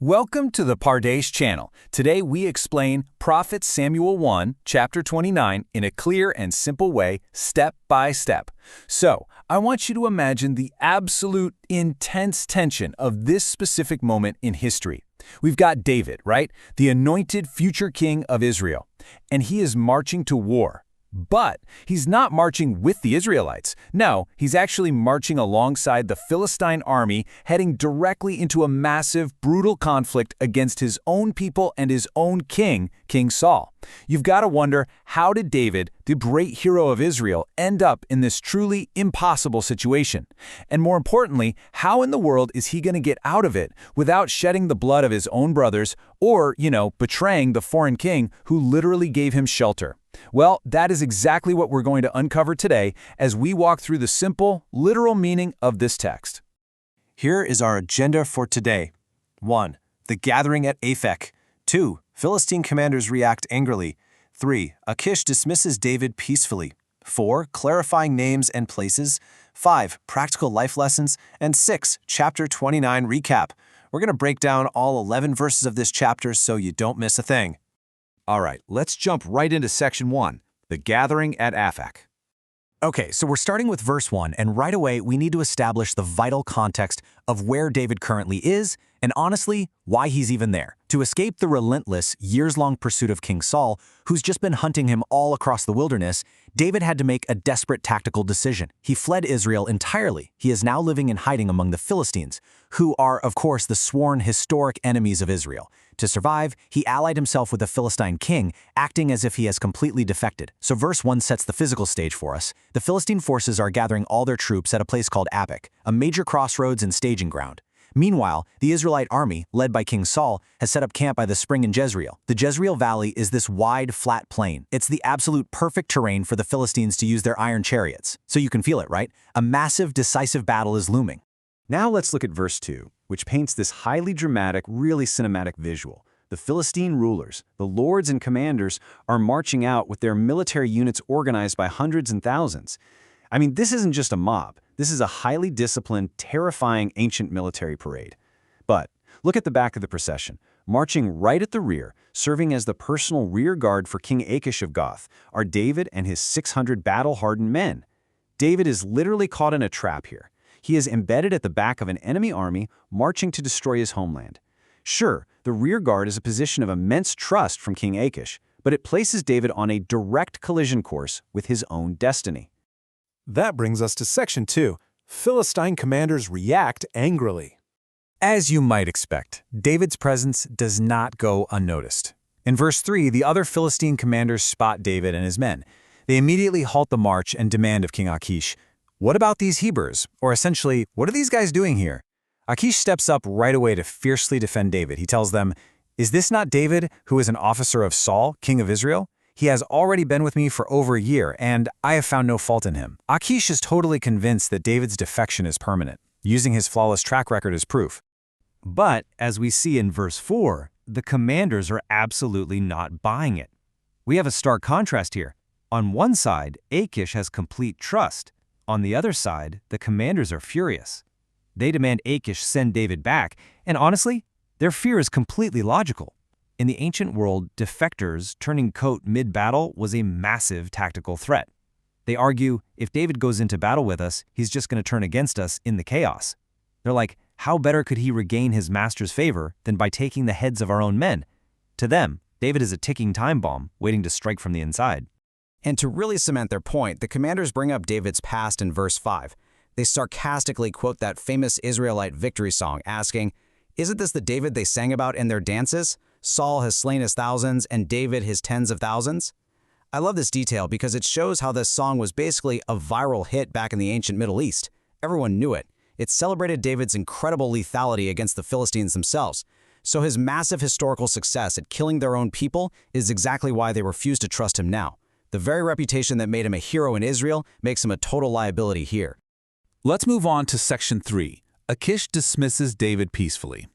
Welcome to the Pardes channel. Today we explain Prophet Samuel 1, chapter 29 in a clear and simple way, step by step. So, I want you to imagine the absolute intense tension of this specific moment in history. We've got David, right? The anointed future king of Israel. And he is marching to war. But he's not marching with the Israelites. No, he's actually marching alongside the Philistine army, heading directly into a massive, brutal conflict against his own people and his own king, King Saul. You've got to wonder, how did David, the great hero of Israel, end up in this truly impossible situation? And more importantly, how in the world is he going to get out of it without shedding the blood of his own brothers or, betraying the foreign king who literally gave him shelter? Well, that is exactly what we're going to uncover today as we walk through the simple, literal meaning of this text. Here is our agenda for today. 1. The gathering at Aphek. 2. Philistine commanders react angrily. 3. Achish dismisses David peacefully. 4. Clarifying names and places. 5. Practical life lessons. And 6. Chapter 29 recap. We're going to break down all 11 verses of this chapter so you don't miss a thing. All right, let's jump right into section 1, the gathering at Aphek. Okay, so we're starting with verse 1, and right away we need to establish the vital context of where David currently is, and honestly, why he's even there. To escape the relentless, years-long pursuit of King Saul, who's just been hunting him all across the wilderness, David had to make a desperate tactical decision. He fled Israel entirely. He is now living in hiding among the Philistines, who are, of course, the sworn historic enemies of Israel. To survive, he allied himself with a Philistine king, acting as if he has completely defected. So verse 1 sets the physical stage for us. The Philistine forces are gathering all their troops at a place called Aphek, a major crossroads and staging ground. Meanwhile, the Israelite army, led by King Saul, has set up camp by the spring in Jezreel. The Jezreel Valley is this wide, flat plain. It's the absolute perfect terrain for the Philistines to use their iron chariots. So you can feel it, right? A massive, decisive battle is looming. Now let's look at verse 2, which paints this highly dramatic, really cinematic visual. The Philistine rulers, the lords and commanders, are marching out with their military units organized by hundreds and thousands. I mean, this isn't just a mob. This is a highly disciplined, terrifying ancient military parade. But look at the back of the procession. Marching right at the rear, serving as the personal rear guard for King Achish of Gath, are David and his 600 battle-hardened men. David is literally caught in a trap here. He is embedded at the back of an enemy army marching to destroy his homeland. Sure, the rear guard is a position of immense trust from King Achish, but it places David on a direct collision course with his own destiny. That brings us to section 2. Philistine commanders react angrily. As you might expect, David's presence does not go unnoticed. In verse 3, the other Philistine commanders spot David and his men. They immediately halt the march and demand of King Achish, "What about these Hebrews?" Or essentially, "What are these guys doing here?" Achish steps up right away to fiercely defend David. He tells them, "Is this not David, who is an officer of Saul, king of Israel? He has already been with me for over a year, and I have found no fault in him." Achish is totally convinced that David's defection is permanent, using his flawless track record as proof. But, as we see in verse 4, the commanders are absolutely not buying it. We have a stark contrast here. On one side, Achish has complete trust. On the other side, the commanders are furious. They demand Achish send David back, and honestly, their fear is completely logical. In the ancient world, defectors turning coat mid-battle was a massive tactical threat. They argue, if David goes into battle with us, he's just going to turn against us in the chaos. They're like, how better could he regain his master's favor than by taking the heads of our own men? To them, David is a ticking time bomb waiting to strike from the inside. And to really cement their point, the commanders bring up David's past in verse 5. They sarcastically quote that famous Israelite victory song, asking, "Isn't this the David they sang about in their dances? Saul has slain his thousands, and David his tens of thousands." I love this detail because it shows how this song was basically a viral hit back in the ancient Middle East. Everyone knew it. It celebrated David's incredible lethality against the Philistines themselves. So his massive historical success at killing their own people is exactly why they refuse to trust him now. The very reputation that made him a hero in Israel makes him a total liability here. Let's move on to section 3. Achish dismisses David peacefully.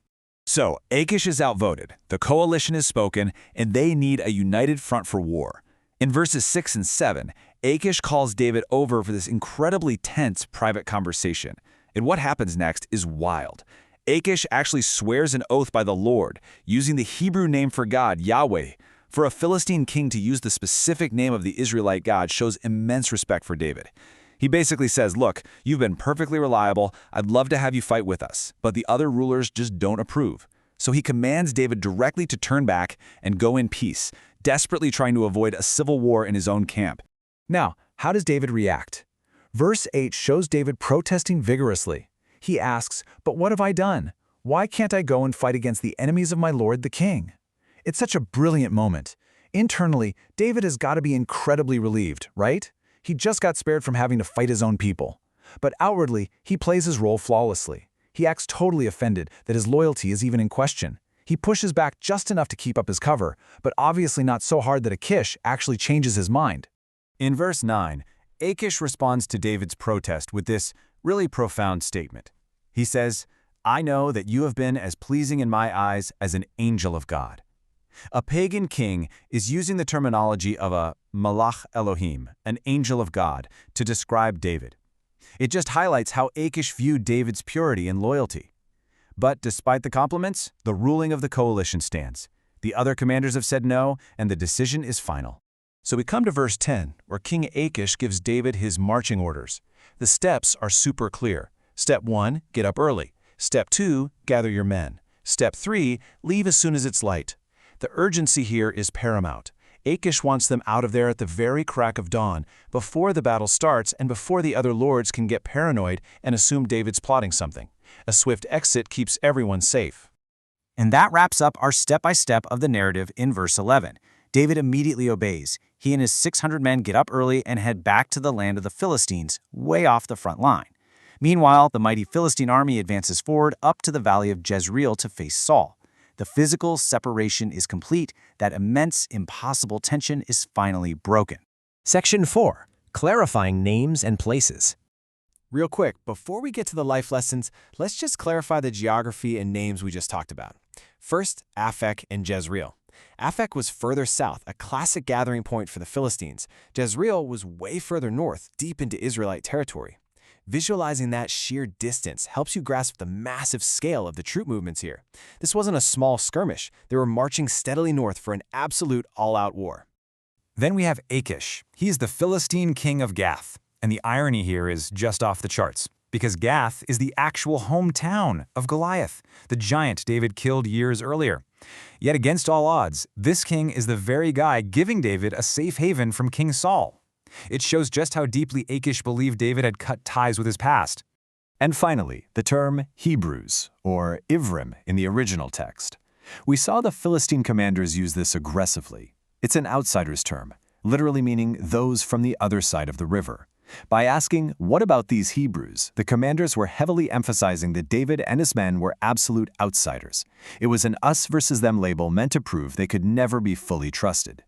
So, Achish is outvoted, the coalition is spoken, and they need a united front for war. In verses 6 and 7, Achish calls David over for this incredibly tense private conversation. And what happens next is wild. Achish actually swears an oath by the Lord, using the Hebrew name for God, Yahweh. For a Philistine king to use the specific name of the Israelite God shows immense respect for David. He basically says, look, you've been perfectly reliable, I'd love to have you fight with us, but the other rulers just don't approve. So he commands David directly to turn back and go in peace, desperately trying to avoid a civil war in his own camp. Now, how does David react? Verse 8 shows David protesting vigorously. He asks, "But what have I done? Why can't I go and fight against the enemies of my lord the king?" It's such a brilliant moment. Internally, David has got to be incredibly relieved, right? He just got spared from having to fight his own people. But outwardly, he plays his role flawlessly. He acts totally offended that his loyalty is even in question. He pushes back just enough to keep up his cover, but obviously not so hard that Achish actually changes his mind. In verse 9, Achish responds to David's protest with this really profound statement. He says, "I know that you have been as pleasing in my eyes as an angel of God." A pagan king is using the terminology of a malach Elohim, an angel of God, to describe David. It just highlights how Achish viewed David's purity and loyalty. But despite the compliments, the ruling of the coalition stands. The other commanders have said no, and the decision is final. So we come to verse 10, where King Achish gives David his marching orders. The steps are super clear. Step 1, get up early. Step 2, gather your men. Step 3, leave as soon as it's light. The urgency here is paramount. Achish wants them out of there at the very crack of dawn, before the battle starts and before the other lords can get paranoid and assume David's plotting something. A swift exit keeps everyone safe. And that wraps up our step-by-step of the narrative in verse 11. David immediately obeys. He and his 600 men get up early and head back to the land of the Philistines, way off the front line. Meanwhile, the mighty Philistine army advances forward up to the valley of Jezreel to face Saul. The physical separation is complete. That immense, impossible tension is finally broken. Section 4. Clarifying names and places. Real quick, before we get to the life lessons, let's just clarify the geography and names we just talked about. First, Aphek and Jezreel. Aphek was further south, a classic gathering point for the Philistines. Jezreel was way further north, deep into Israelite territory. Visualizing that sheer distance helps you grasp the massive scale of the troop movements here. This wasn't a small skirmish. They were marching steadily north for an absolute all-out war. Then we have Achish. He's the Philistine king of Gath. And the irony here is just off the charts, because Gath is the actual hometown of Goliath, the giant David killed years earlier. Yet against all odds, this king is the very guy giving David a safe haven from King Saul. It shows just how deeply Achish believed David had cut ties with his past. And finally, the term Hebrews, or Ivrim in the original text. We saw the Philistine commanders use this aggressively. It's an outsider's term, literally meaning those from the other side of the river. By asking, what about these Hebrews, the commanders were heavily emphasizing that David and his men were absolute outsiders. It was an us versus them label meant to prove they could never be fully trusted.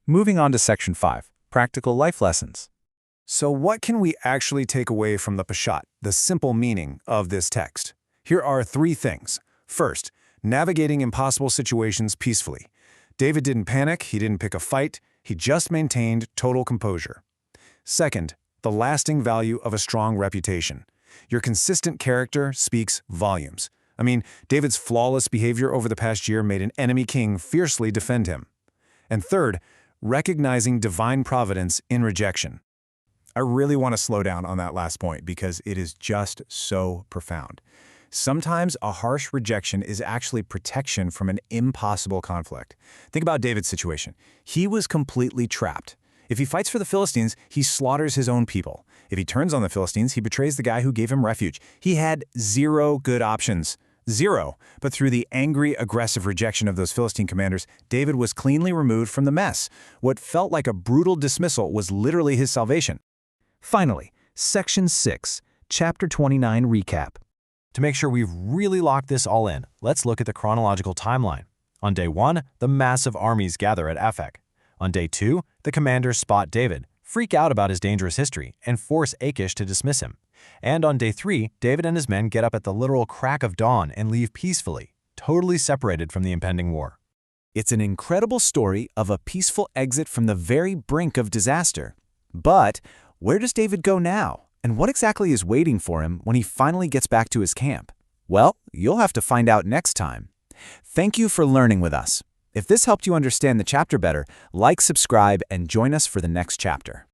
Moving on to Section 5, Practical Life Lessons. So what can we actually take away from the Peshat, the simple meaning of this text? Here are 3 things. First, navigating impossible situations peacefully. David didn't panic, he didn't pick a fight, he just maintained total composure. Second, the lasting value of a strong reputation. Your consistent character speaks volumes. I mean, David's flawless behavior over the past year made an enemy king fiercely defend him. And third, recognizing divine providence in rejection. I really want to slow down on that last point because it is just so profound. Sometimes a harsh rejection is actually protection from an impossible conflict. Think about David's situation. He was completely trapped. If he fights for the Philistines, he slaughters his own people. If he turns on the Philistines, he betrays the guy who gave him refuge. He had 0 good options. 0. But through the angry, aggressive rejection of those Philistine commanders, David was cleanly removed from the mess. What felt like a brutal dismissal was literally his salvation. Finally, Section 6, Chapter 29 Recap. To make sure we've really locked this all in, let's look at the chronological timeline. On day 1, the massive armies gather at Aphek. On day 2, the commanders spot David, freak out about his dangerous history, and force Achish to dismiss him. And on day 3, David and his men get up at the literal crack of dawn and leave peacefully, totally separated from the impending war. It's an incredible story of a peaceful exit from the very brink of disaster. But where does David go now? And what exactly is waiting for him when he finally gets back to his camp? Well, you'll have to find out next time. Thank you for learning with us. If this helped you understand the chapter better, like, subscribe, and join us for the next chapter.